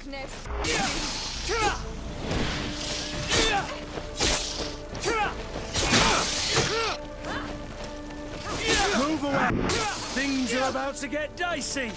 darkness. Move away! Things are about to get dicey!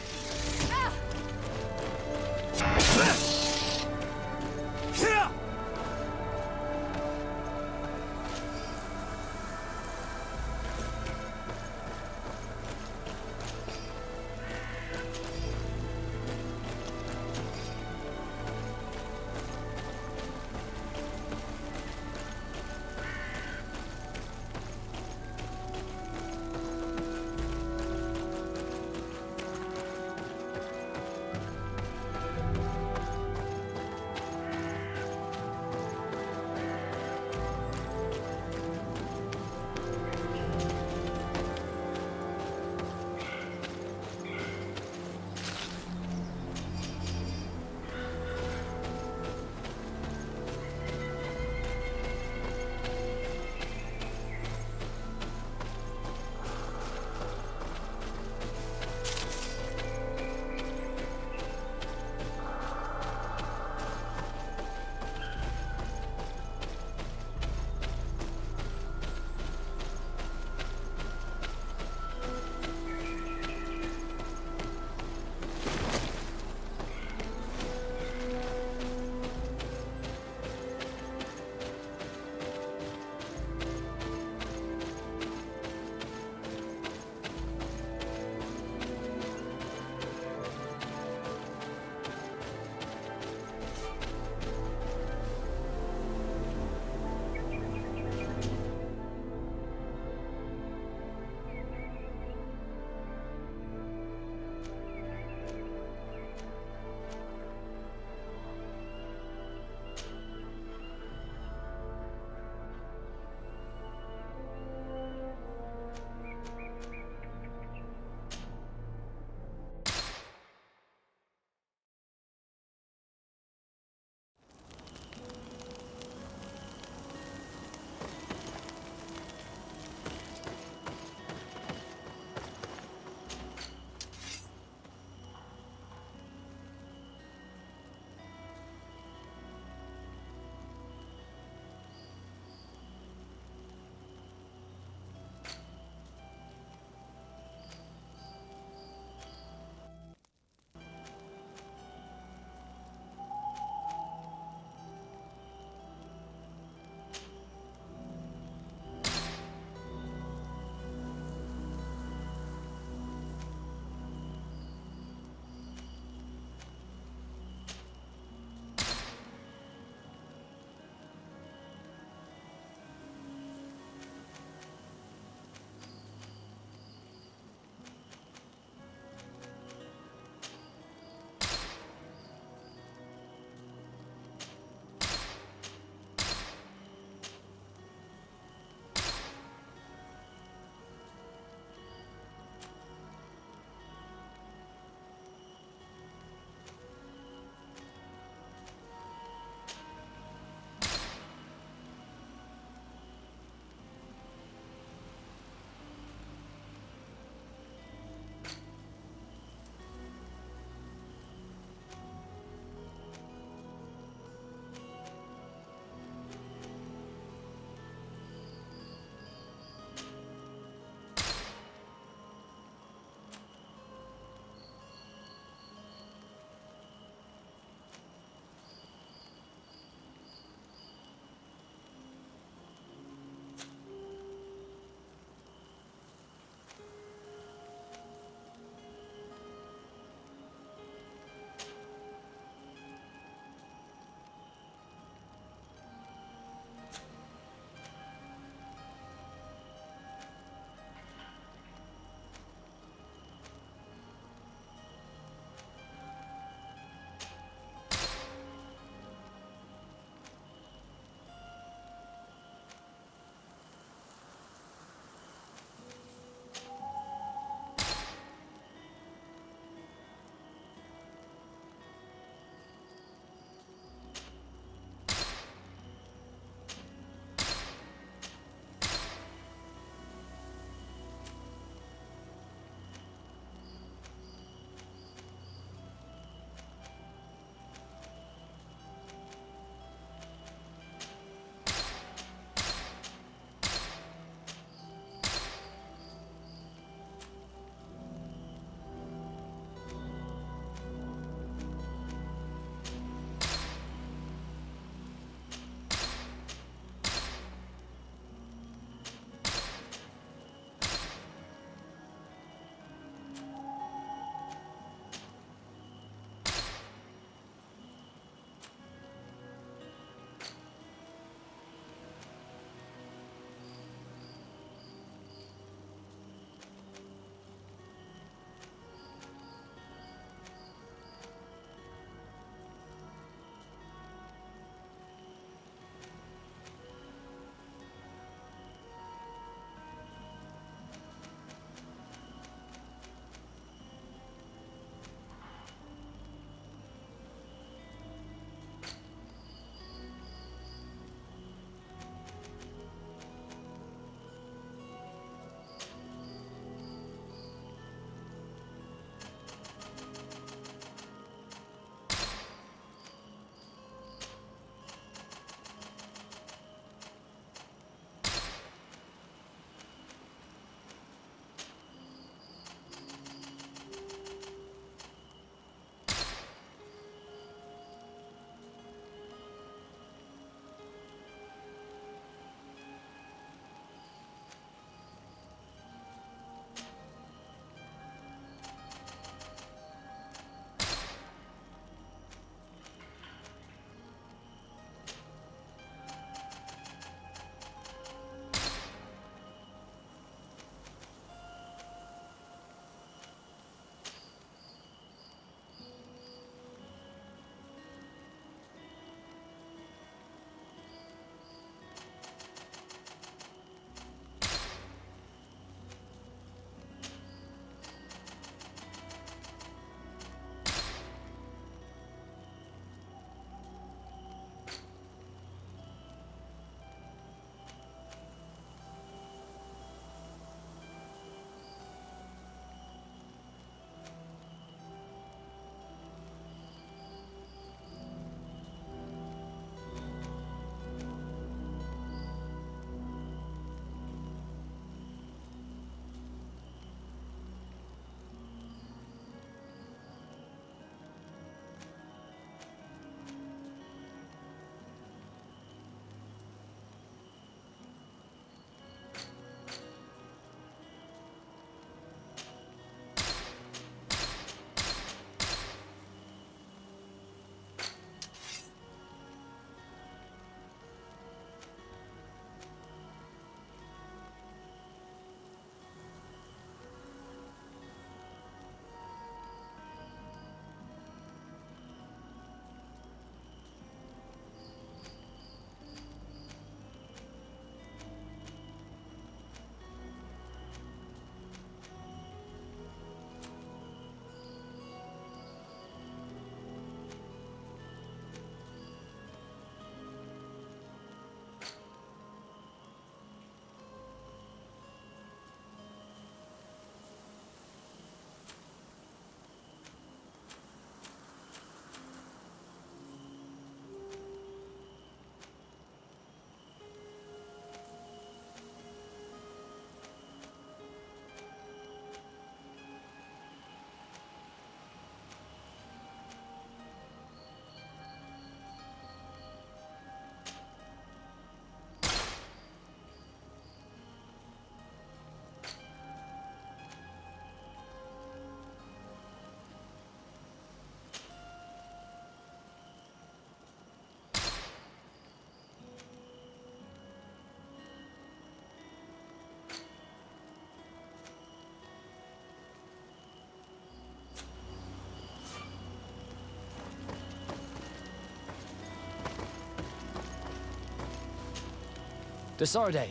Desarde,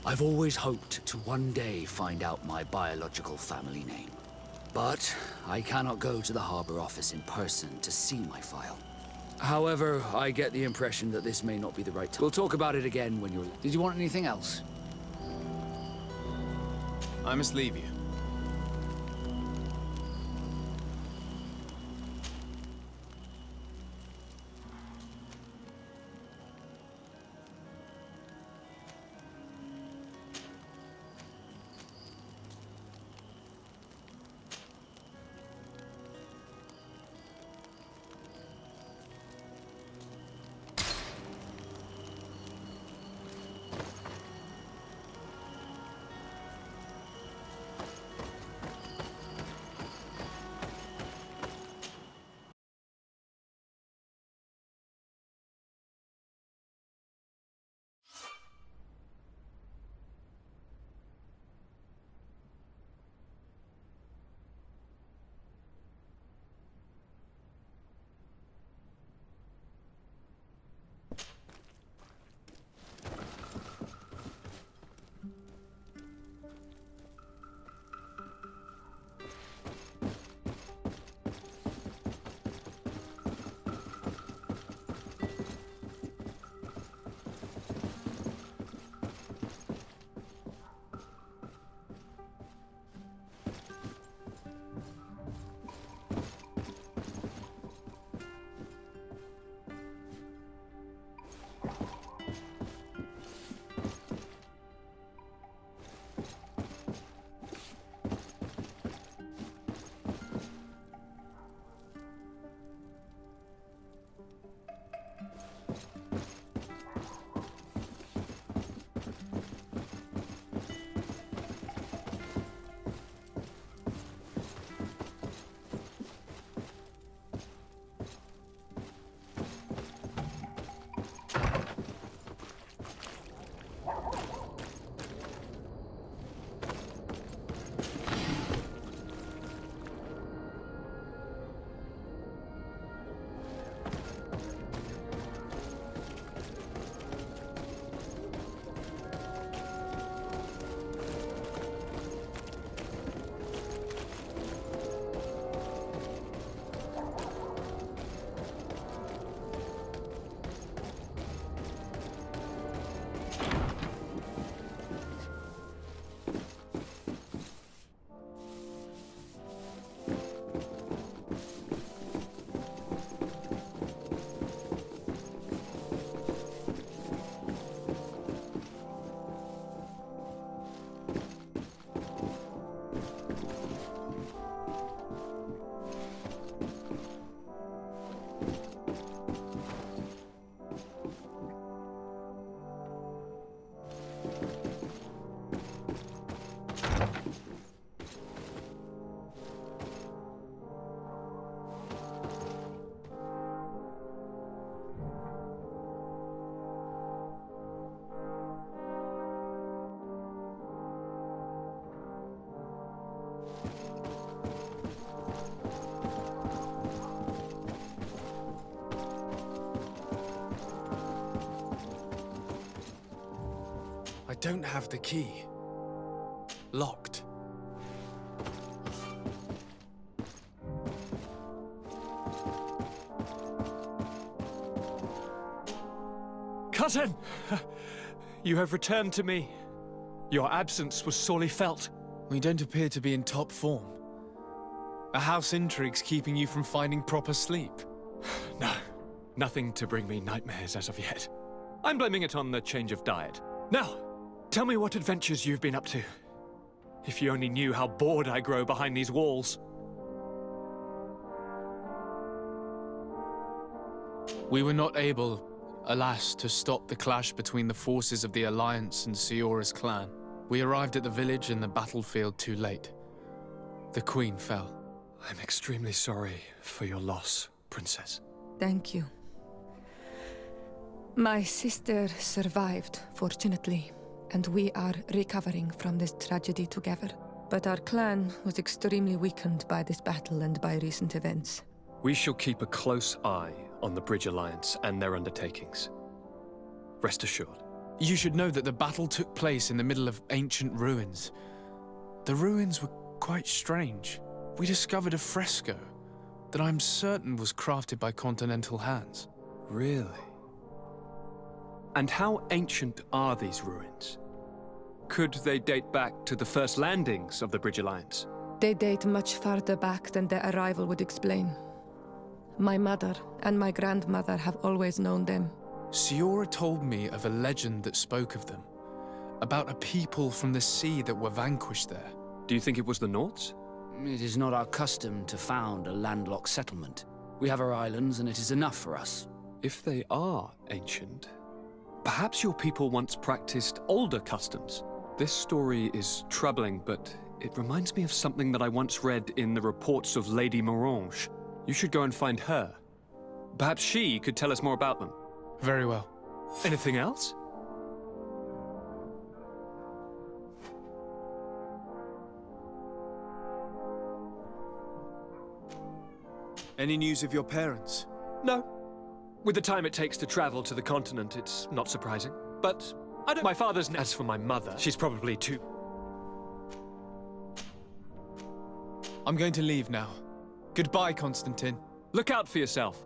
I've always hoped to one day find out my biological family name. But I cannot go to the harbor office in person to see my file. However, I get the impression that this may not be the right time. We'll talk about it again when you're... Did you want anything else? I must leave you. I don't have the key. Locked. Cousin! You have returned to me. Your absence was sorely felt. We don't appear to be in top form. A house intrigue's keeping you from finding proper sleep. No, nothing to bring me nightmares as of yet. I'm blaming it on the change of diet. Now, tell me what adventures you've been up to. If you only knew how bored I grow behind these walls. We were not able, alas, to stop the clash between the forces of the Alliance and Siora's clan. We arrived at the village and the battlefield too late. The Queen fell. I'm extremely sorry for your loss, Princess. Thank you. My sister survived, fortunately, and we are recovering from this tragedy together. But our clan was extremely weakened by this battle and by recent events. We shall keep a close eye on the Bridge Alliance and their undertakings. Rest assured. You should know that the battle took place in the middle of ancient ruins. The ruins were quite strange. We discovered a fresco that I'm certain was crafted by continental hands. Really? And how ancient are these ruins? Could they date back to the first landings of the Bridge Alliance? They date much farther back than their arrival would explain. My mother and my grandmother have always known them. Siora told me of a legend that spoke of them, about a people from the sea that were vanquished there. Do you think it was the Nords? It is not our custom to found a landlocked settlement. We have our islands, and it is enough for us. If they are ancient, perhaps your people once practiced older customs. This story is troubling, but it reminds me of something that I once read in the reports of Lady Morange. You should go and find her. Perhaps she could tell us more about them. Very well. Anything else? Any news of your parents? No. With the time it takes to travel to the continent, it's not surprising. But I don't... My father's... As for my mother, she's probably too... I'm going to leave now. Goodbye, Constantin. Look out for yourself.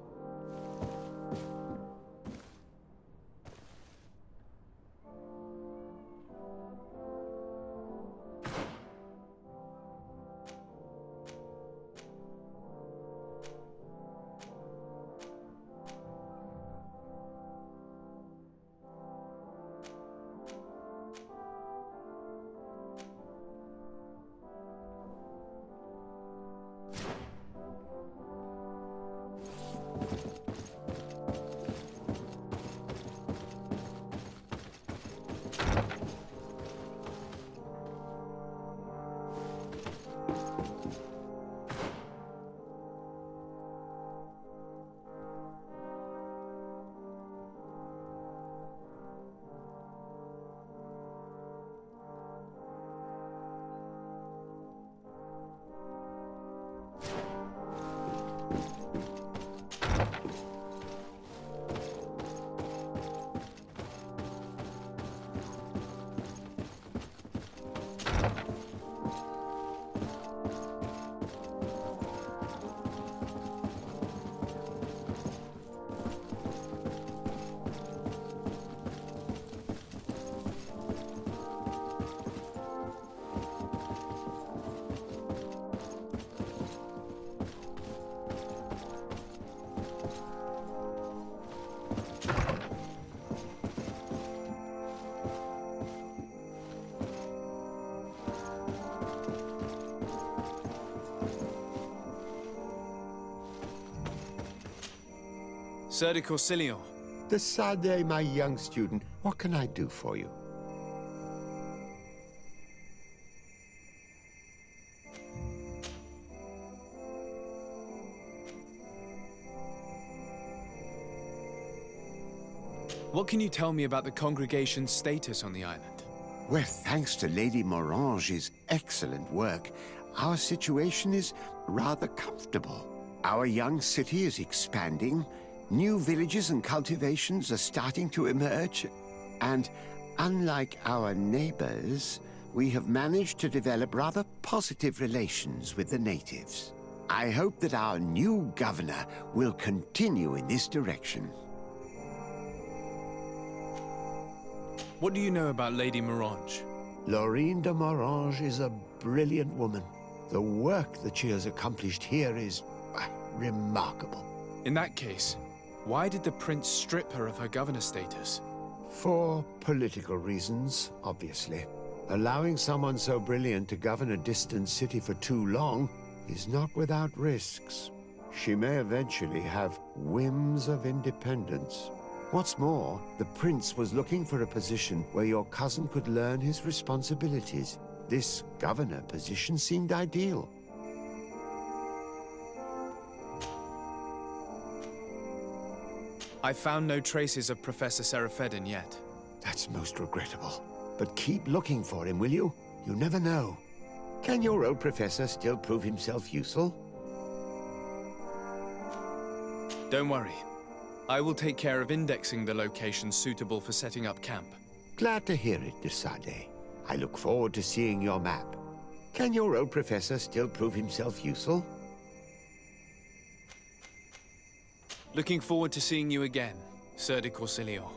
Sir de Corsilion. Decidez, my young student, what can I do for you? What can you tell me about the congregation's status on the island? Well, thanks to Lady Morange's excellent work, our situation is rather comfortable. Our young city is expanding, new villages and cultivations are starting to emerge, and unlike our neighbors, we have managed to develop rather positive relations with the natives. I hope that our new governor will continue in this direction. What do you know about Lady Morange? Laurine de Morange is a brilliant woman. The work that she has accomplished here is remarkable. In that case, why did the prince strip her of her governor status? For political reasons, obviously. Allowing someone so brilliant to govern a distant city for too long is not without risks. She may eventually have whims of independence. What's more, the prince was looking for a position where your cousin could learn his responsibilities. This governor position seemed ideal. I found no traces of Professor Serafedin yet. That's most regrettable. But keep looking for him, will you? You never know. Can your old professor still prove himself useful? Don't worry. I will take care of indexing the locations suitable for setting up camp. Glad to hear it, de Sade. I look forward to seeing your map. Can your old professor still prove himself useful? Looking forward to seeing you again, Sir de Corsilio.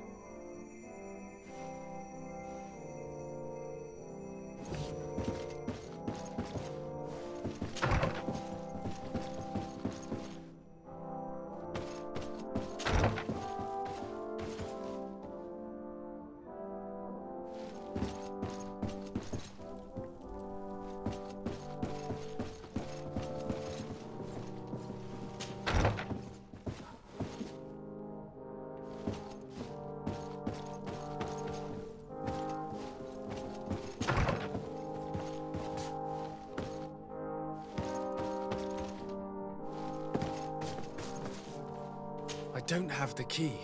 I don't have the key.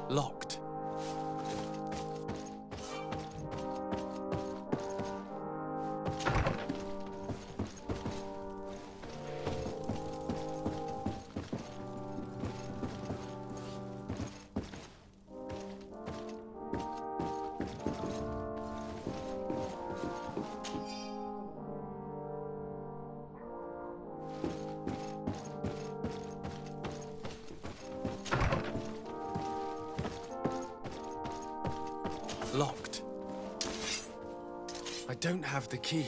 Locked. Locked. I don't have the key.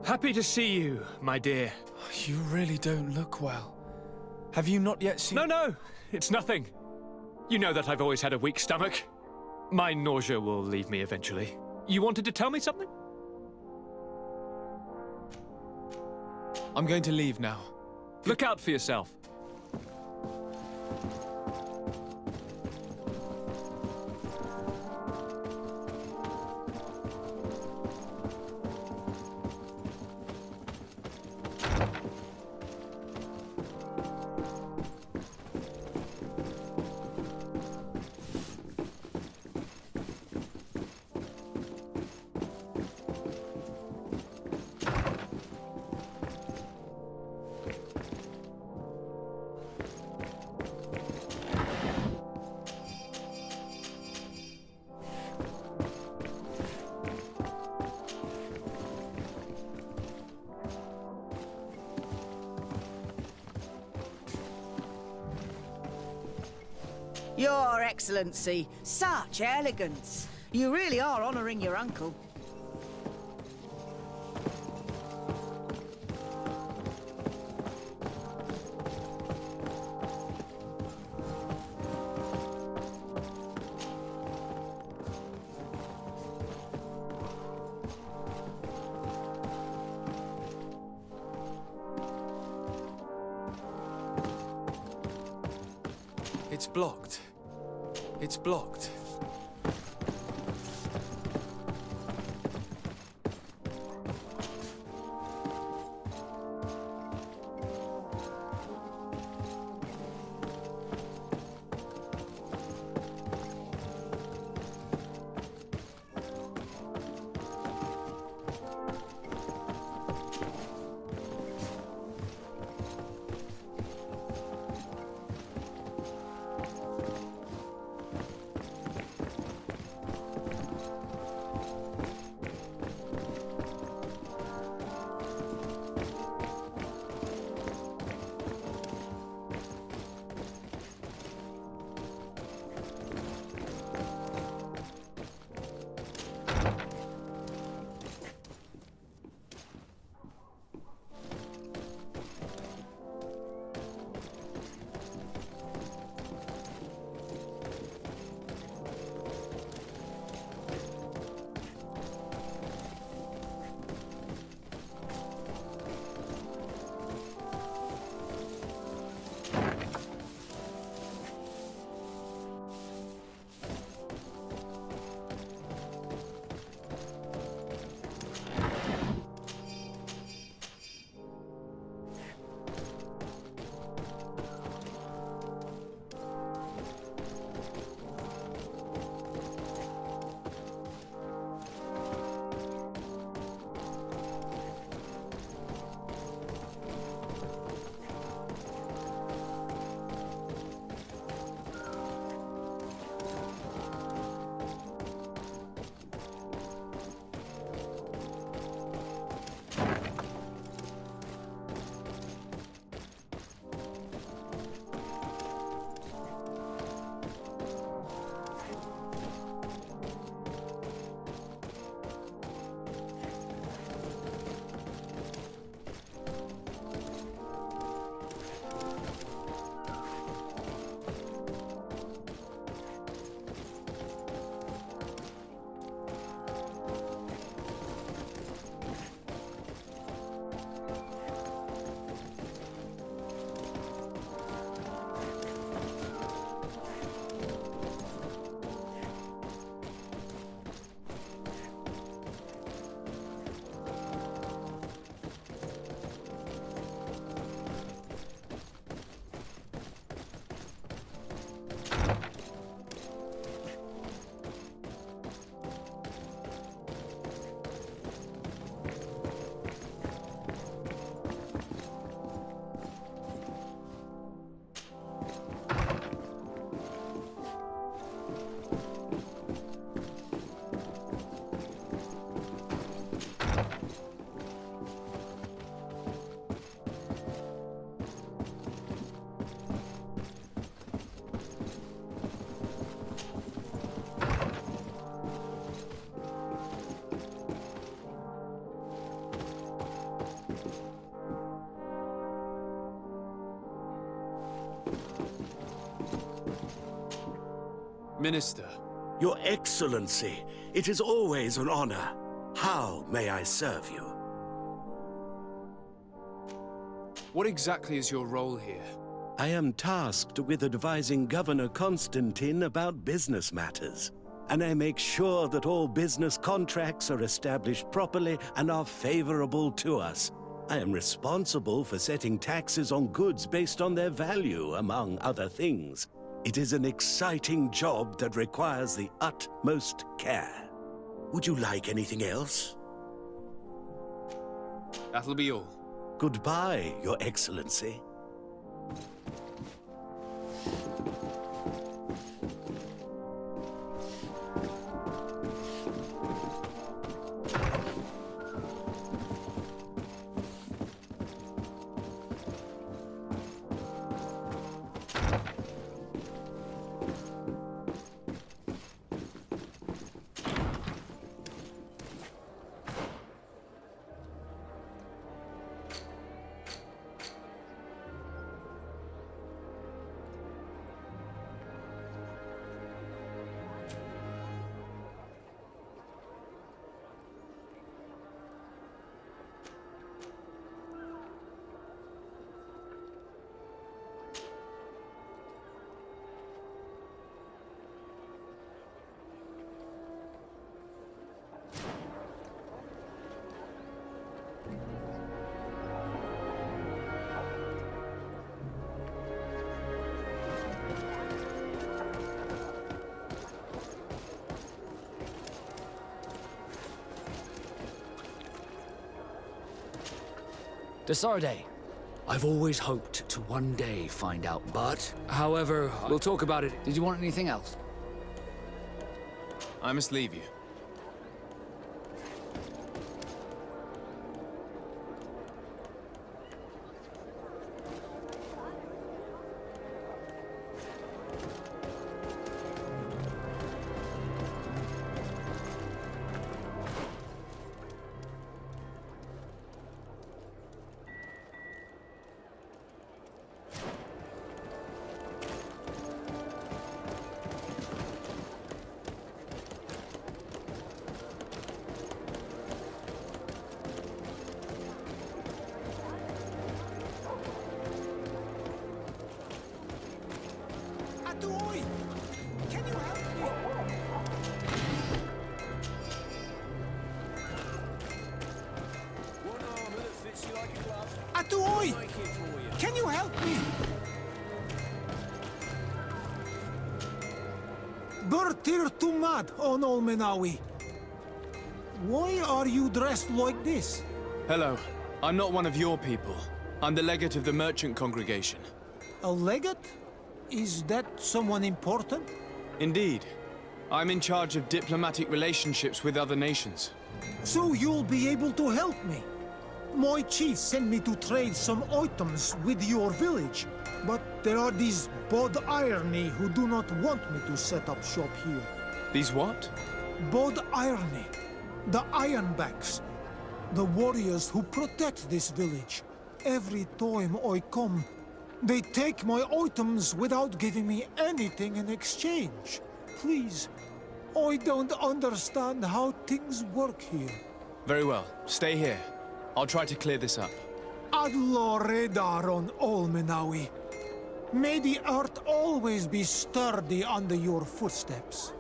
Happy to see you, my dear. You really don't look well. Have you not yet seen— No, it's nothing. You know that I've always had a weak stomach. My nausea will leave me eventually. You wanted to tell me something? I'm going to leave now. Look out for yourself. Your Excellency, such elegance. You really are honouring your uncle. It's blocked. It's blocked. Minister, Your Excellency, it is always an honor. How may I serve you? what exactly is your role here? I am tasked with advising Governor Constantin about business matters, and I make sure that all business contracts are established properly and are favorable to us. I am responsible for setting taxes on goods based on their value, among other things. It is an exciting job that requires the utmost care. Would you like anything else? That'll be all. Goodbye, Your Excellency. Desarde, I've always hoped to one day find out, but, however, we'll talk about it. Did you want anything else? I must leave you. Can you help me? One armor that fits you like a glove. Atuoi! Make it for you. Can you help me? Bertir Tumad on Olmenawi. Why are you dressed like this? hello. I'm not one of your people. I'm the legate of the merchant congregation. A legate? Is that someone important? Indeed. I'm in charge of diplomatic relationships with other nations. So you'll be able to help me. My chief sent me to trade some items with your village, but there are these Bod Irony who do not want me to set up shop here. These what? Bod Irony, the Ironbacks, the warriors who protect this village. Every time I come, they take my items without giving me anything in exchange. Please, I don't understand how things work here. Very well. Stay here. I'll try to clear this up. Adlo Redar on Olmenawi. May the earth always be sturdy under your footsteps.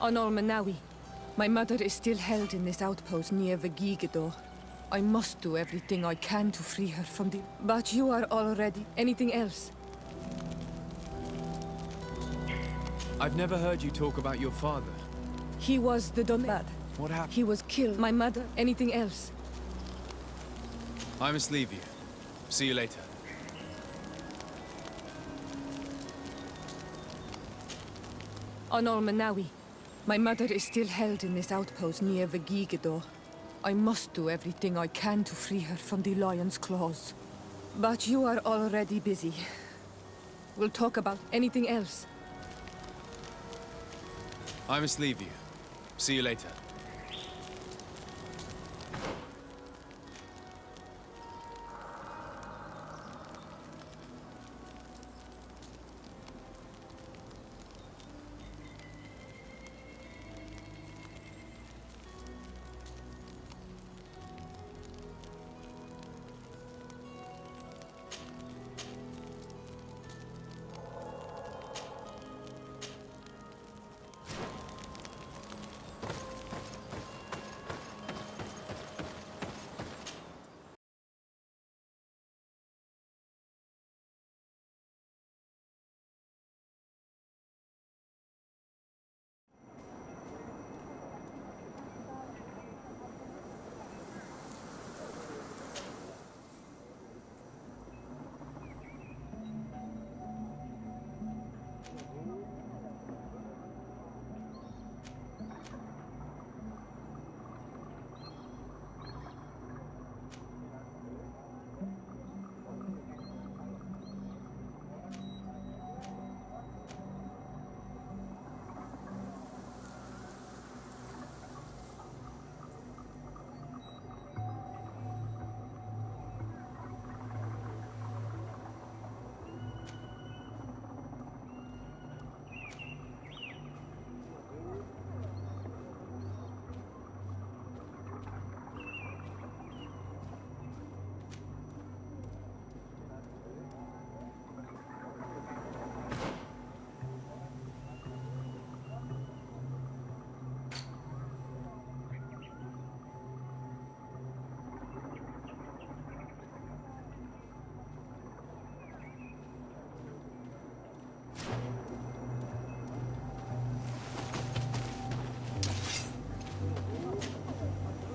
On Olmanawi, my mother is still held in this outpost near Vegigedor. I must do everything I can to free her from the... But you are already... Anything else? I've never heard you talk about your father. He was the Donad. What happened? He was killed. My mother... Anything else? I must leave you. See you later. On Olmanawi, my mother is still held in this outpost near Vegigedor. I must do everything I can to free her from the lion's claws. But you are already busy. We'll talk about anything else. I must leave you. See you later.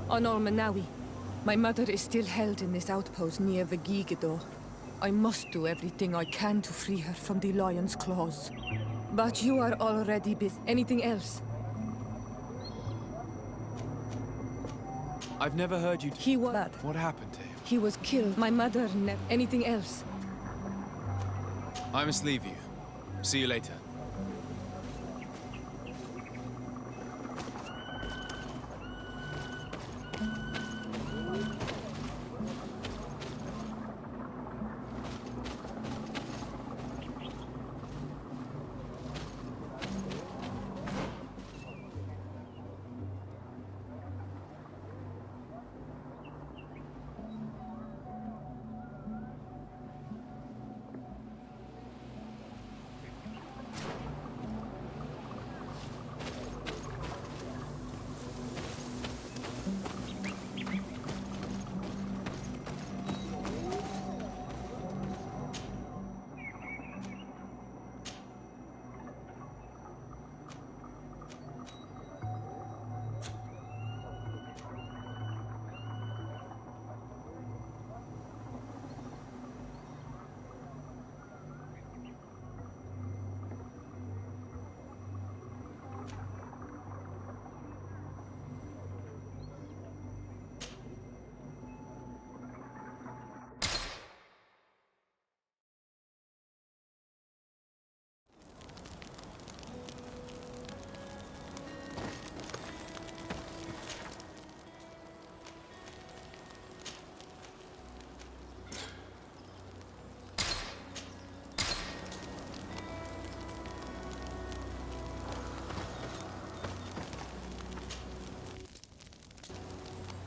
On Olmanawi, my mother is still held in this outpost near Vegigedor. I must do everything I can to free her from the lion's claws. But you are already busy. Anything else? I've never heard you... He was... What happened to him? He was killed. My mother never... Anything else? I must leave you. See you later.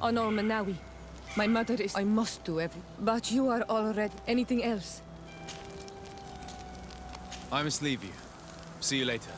On Olmanawi, my mother is... I must do everything. But you are already... Anything else? I must leave you. See you later.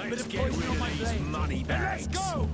bit of poison on my blade. Money bags. Let's go!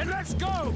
Then let's go!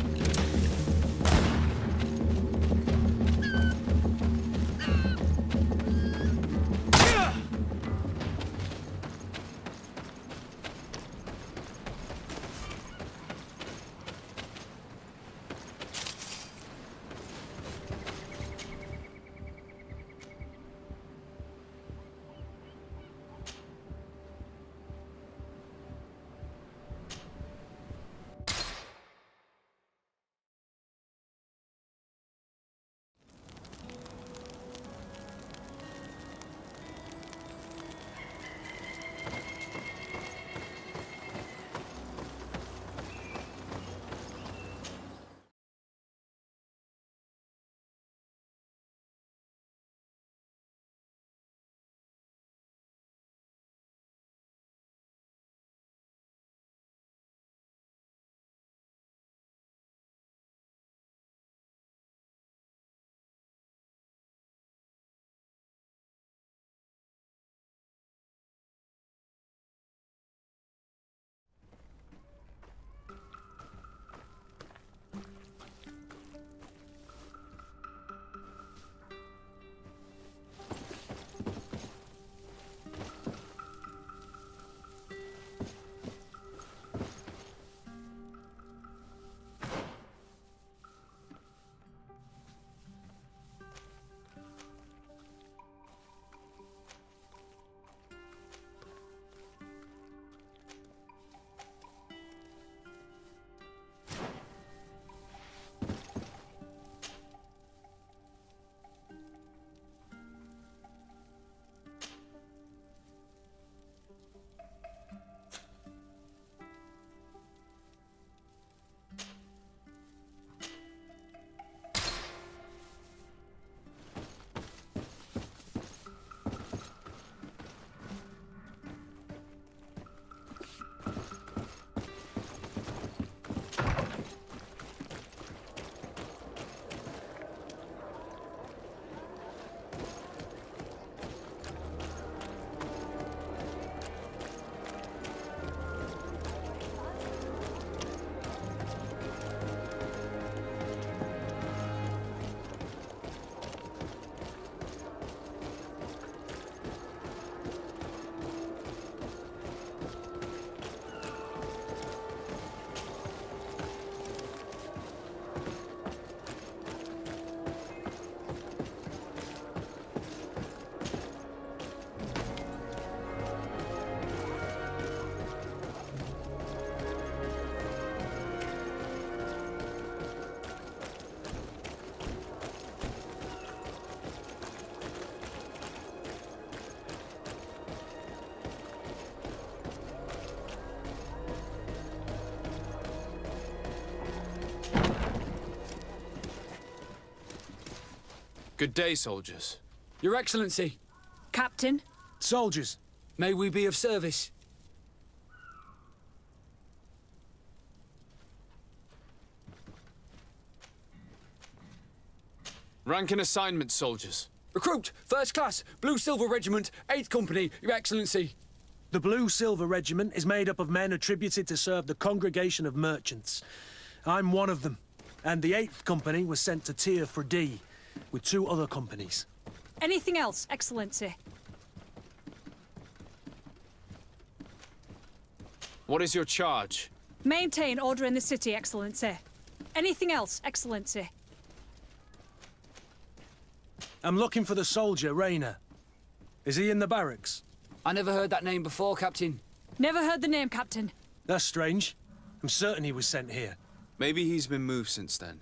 Good day, soldiers. Your Excellency, Captain? Soldiers, may we be of service? Rank and assignment, soldiers. Recruit, First Class, Blue Silver Regiment, 8th Company, Your Excellency. The Blue Silver Regiment is made up of men attributed to serve the Congregation of Merchants. I'm one of them, and the 8th Company was sent to Tyr for D, with 2 other companies. Anything else, Excellency? What is your charge? Maintain order in the city, Excellency. Anything else, Excellency? I'm looking for the soldier, Rayner. Is he in the barracks? I never heard that name before, Captain. Never heard the name, Captain. That's strange. I'm certain he was sent here. Maybe he's been moved since then.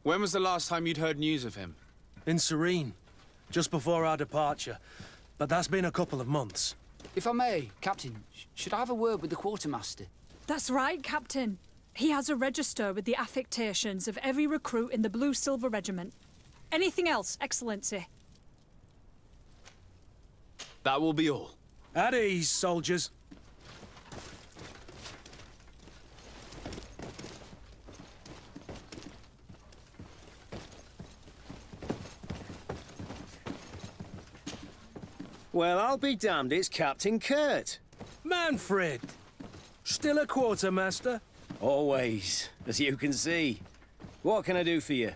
When was the last time you'd heard news of him? In Serene, just before our departure. But that's been a couple of months. If I may, Captain, should I have a word with the quartermaster? That's right, Captain. He has a register with the affectations of every recruit in the Blue Silver Regiment. Anything else, Excellency? That will be all. At ease, soldiers. Well, I'll be damned, it's Captain Kurt. Manfred! Still a quartermaster? Always. as you can see. What can I do for you?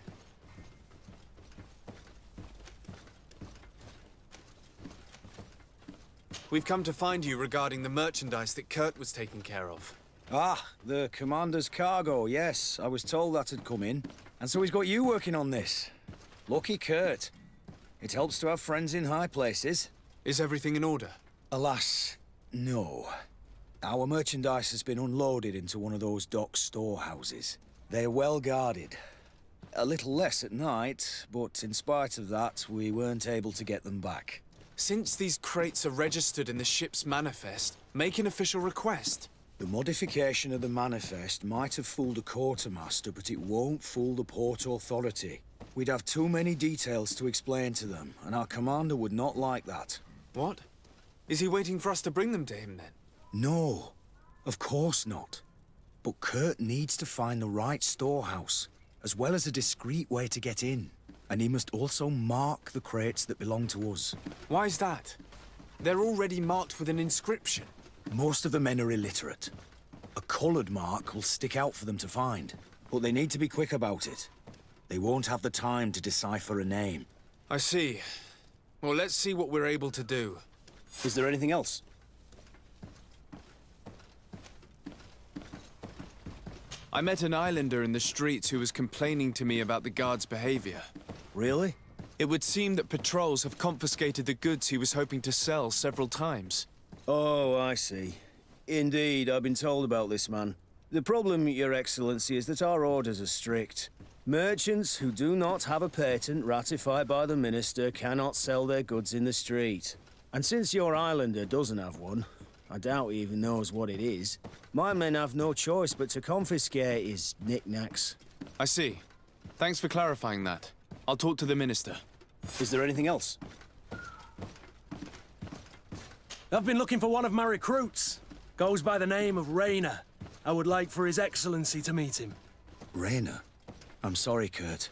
We've come to find you regarding the merchandise that Kurt was taking care of. Ah, the commander's cargo, yes. I was told that had come in. And so he's got you working on this. Lucky Kurt. It helps to have friends in high places. Is everything in order? Alas, no. Our merchandise has been unloaded into one of those dock storehouses. They're well guarded. A little less at night, but in spite of that, we weren't able to get them back. Since these crates are registered in the ship's manifest, make an official request. The modification of the manifest might have fooled a quartermaster, but it won't fool the Port Authority. We'd have too many details to explain to them, and our commander would not like that. What? Is he waiting for us to bring them to him, then? No, of course not. But Kurt needs to find the right storehouse, as well as a discreet way to get in. And he must also mark the crates that belong to us. Why is that? They're already marked with an inscription. Most of the men are illiterate. A coloured mark will stick out for them to find, but they need to be quick about it. They won't have the time to decipher a name. I see. Well, let's see what we're able to do. Is there anything else? I met an islander in the streets who was complaining to me about the guard's behavior. Really? It would seem that patrols have confiscated the goods he was hoping to sell several times. Oh, I see. Indeed, I've been told about this man. The problem, Your Excellency, is that our orders are strict. Merchants who do not have a patent ratified by the Minister cannot sell their goods in the street. And since your islander doesn't have one, I doubt he even knows what it is, my men have no choice but to confiscate his knickknacks. I see. Thanks for clarifying that. I'll talk to the Minister. Is there anything else? I've been looking for one of my recruits. Goes by the name of Rayner. I would like for His Excellency to meet him. Rayner? I'm sorry, Kurt.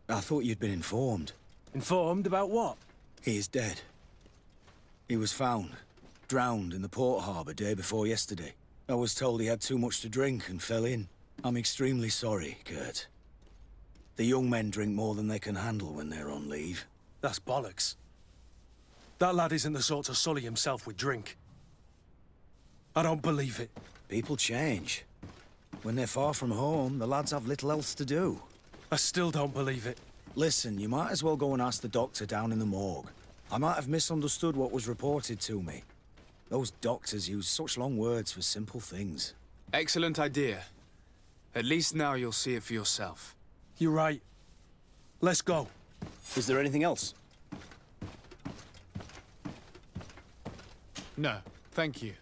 I thought you'd been informed. Informed about what? He is dead. He was found, drowned in the port harbour day before yesterday. I was told he had too much to drink and fell in. I'm extremely sorry, Kurt. The young men drink more than they can handle when they're on leave. That's bollocks. That lad isn't the sort to sully himself with drink. I don't believe it. People change. When they're far from home, the lads have little else to do. I still don't believe it. Listen, you might as well go and ask the doctor down in the morgue. I might have misunderstood what was reported to me. Those doctors use such long words for simple things. Excellent idea. At least now you'll see it for yourself. You're right. Let's go. Is there anything else? No, thank you.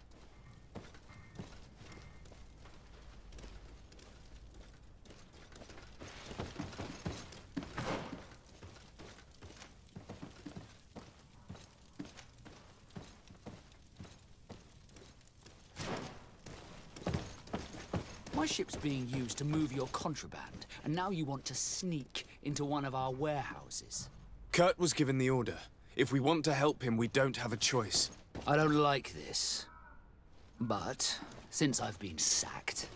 My ship's being used to move your contraband, and now you want to sneak into one of our warehouses. Kurt was given the order. If we want to help him, we don't have a choice. I don't like this. But, since I've been sacked,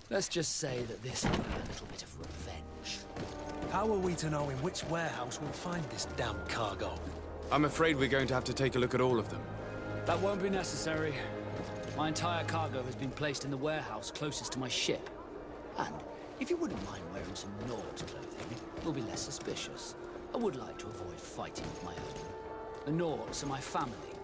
let's just say that this will be a little bit of revenge. How are we to know in which warehouse we'll find this damn cargo? I'm afraid we're going to have to take a look at all of them. That won't be necessary. My entire cargo has been placed in the warehouse closest to my ship. And if you wouldn't mind wearing some Nord clothing, we'll be less suspicious. I would like to avoid fighting with my own. The Nords are my family,